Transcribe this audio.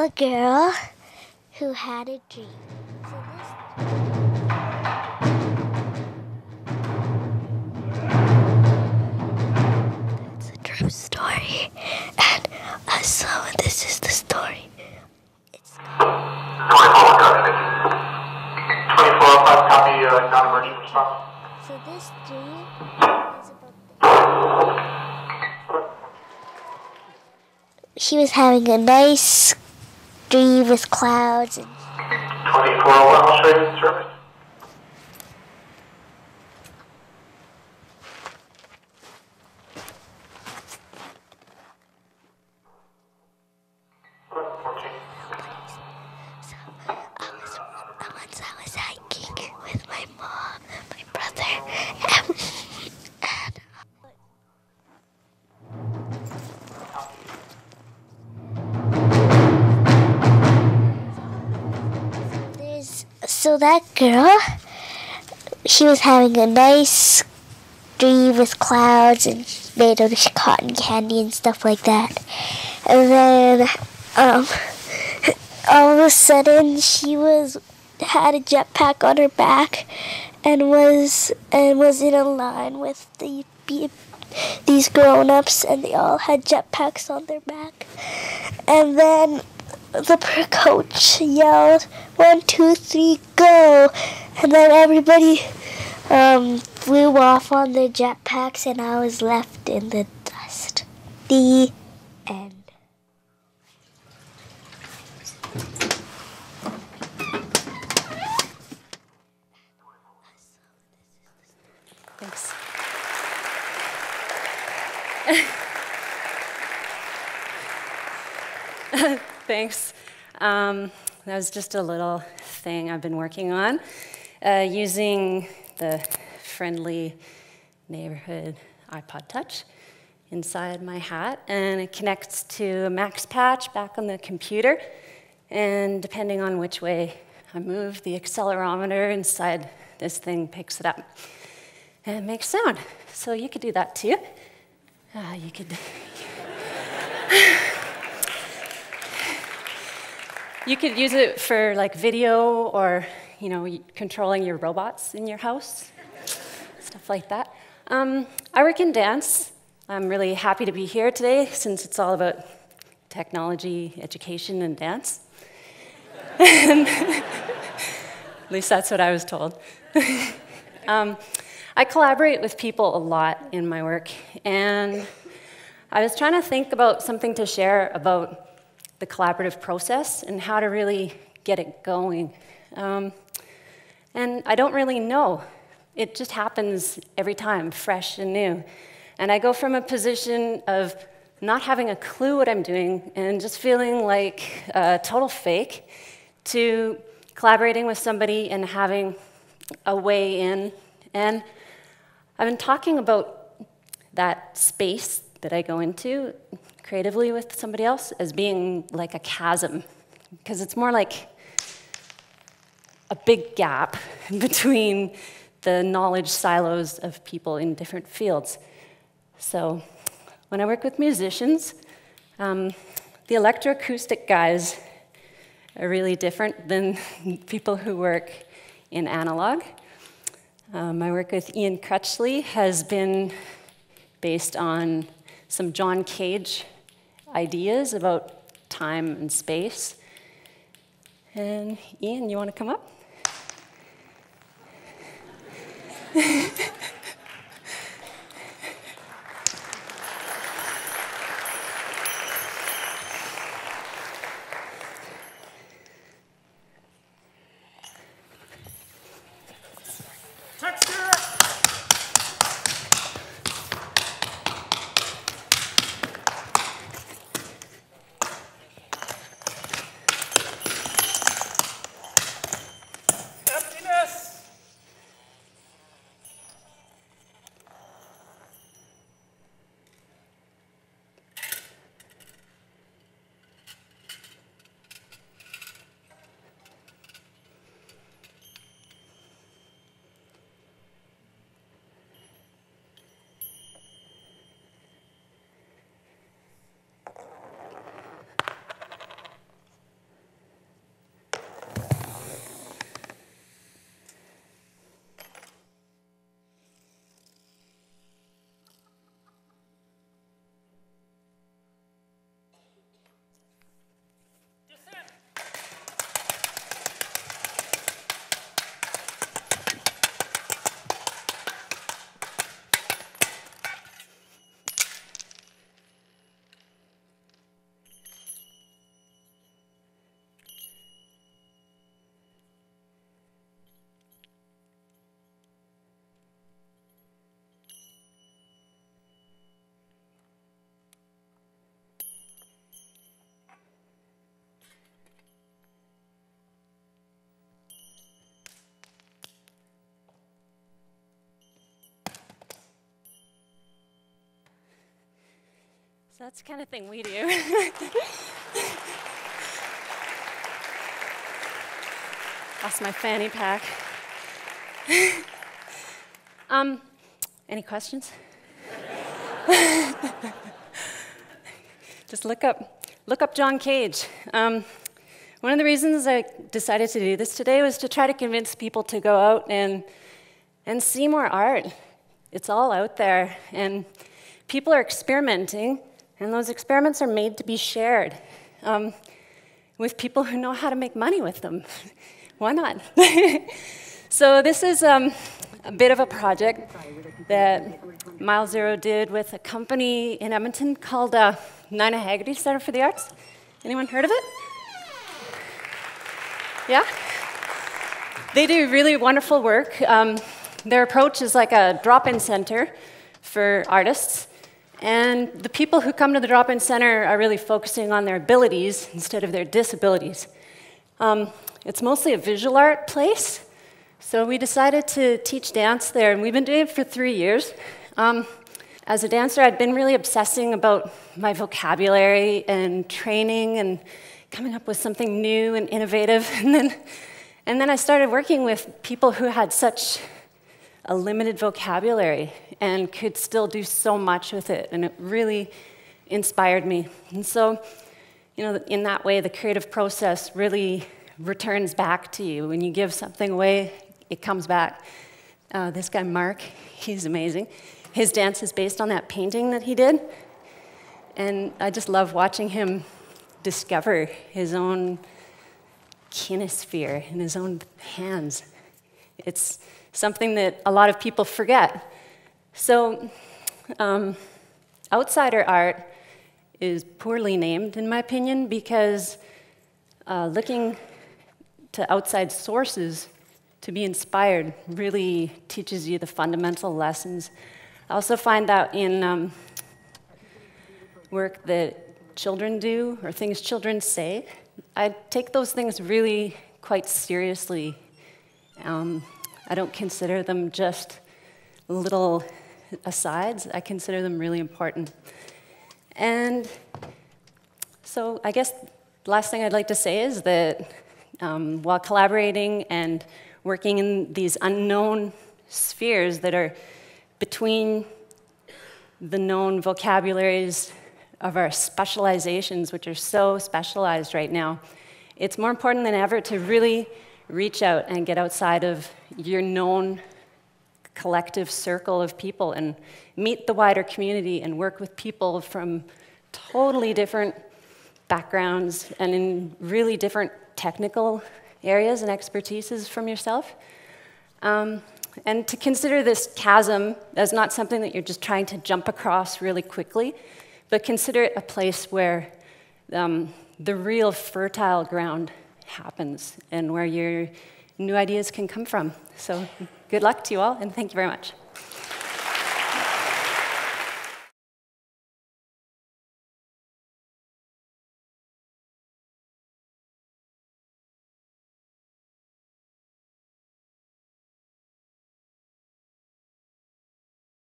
a girl who had a dream. It's a true story, and so this is the story. It's 2405, copy, non-emergent response. So this dream is about she was having a nice dream with clouds and 2401, I'll show you the service. once I was hiking with my mom and my brother, so that girl, she was having a nice dream with clouds and made out of cotton candy and stuff like that. And then all of a sudden she had a jetpack on her back and was in a line with these grown-ups, and they all had jetpacks on their back. And then the coach yelled, 1, 2, 3, go! And then everybody flew off on their jetpacks, and I was left in the dust. The end. Thanks. Thanks. That was just a little thing I've been working on, using the friendly neighborhood iPod Touch inside my hat, and it connects to a max patch back on the computer, and depending on which way I move, the accelerometer inside this thing picks it up, and it makes sound. So you could do that too. You could... You could use it for like video, or controlling your robots in your house, stuff like that. I work in dance. I'm really happy to be here today since it's all about technology, education, and dance. At least that's what I was told. I collaborate with people a lot in my work, and I was trying to think about something to share about the collaborative process and how to really get it going. And I don't really know. It just happens every time, fresh and new. And I go from a position of not having a clue what I'm doing and just feeling like a total fake to collaborating with somebody and having a way in. And I've been talking about that space that I go into creatively with somebody else as being like a chasm, because it's more like a big gap between the knowledge silos of people in different fields. So when I work with musicians, the electroacoustic guys are really different than people who work in analog. My work with Ian Crutchley has been based on some John Cage ideas about time and space. And Ian, you want to come up? So that's the kind of thing we do. Lost my fanny pack. Any questions? Just look up John Cage. One of the reasons I decided to do this today was to try to convince people to go out and see more art. It's all out there, and people are experimenting, and those experiments are made to be shared with people who know how to make money with them. Why not? So this is a bit of a project that Mile Zero did with a company in Edmonton called Nina Haggerty Center for the Arts. Anyone heard of it? Yeah? They do really wonderful work. Their approach is like a drop-in center for artists. And the people who come to the drop-in center are really focusing on their abilities instead of their disabilities. It's mostly a visual art place. So we decided to teach dance there, and we've been doing it for 3 years. As a dancer, I'd been really obsessing about my vocabulary and training and coming up with something new and innovative. And then I started working with people who had such a limited vocabulary and could still do so much with it, and it really inspired me. And so, in that way, the creative process really returns back to you. When you give something away, it comes back. This guy, Mark, he's amazing. His dance is based on that painting that he did, and I just love watching him discover his own kinesphere in his own hands. It's something that a lot of people forget. So, outsider art is poorly named, in my opinion, because looking to outside sources to be inspired really teaches you the fundamental lessons. I also find that in work that children do, or things children say, I take those things really quite seriously. I don't consider them just little asides. I consider them really important. And so I guess the last thing I'd like to say is that while collaborating and working in these unknown spheres that are between the known vocabularies of our specializations, which are so specialized right now, it's more important than ever to really reach out and get outside of your known collective circle of people and meet the wider community and work with people from totally different backgrounds and in really different technical areas and expertises from yourself. And to consider this chasm as not something that you're just trying to jump across really quickly, but consider it a place where the real fertile ground happens and where your new ideas can come from. So good luck to you all, and thank you very much.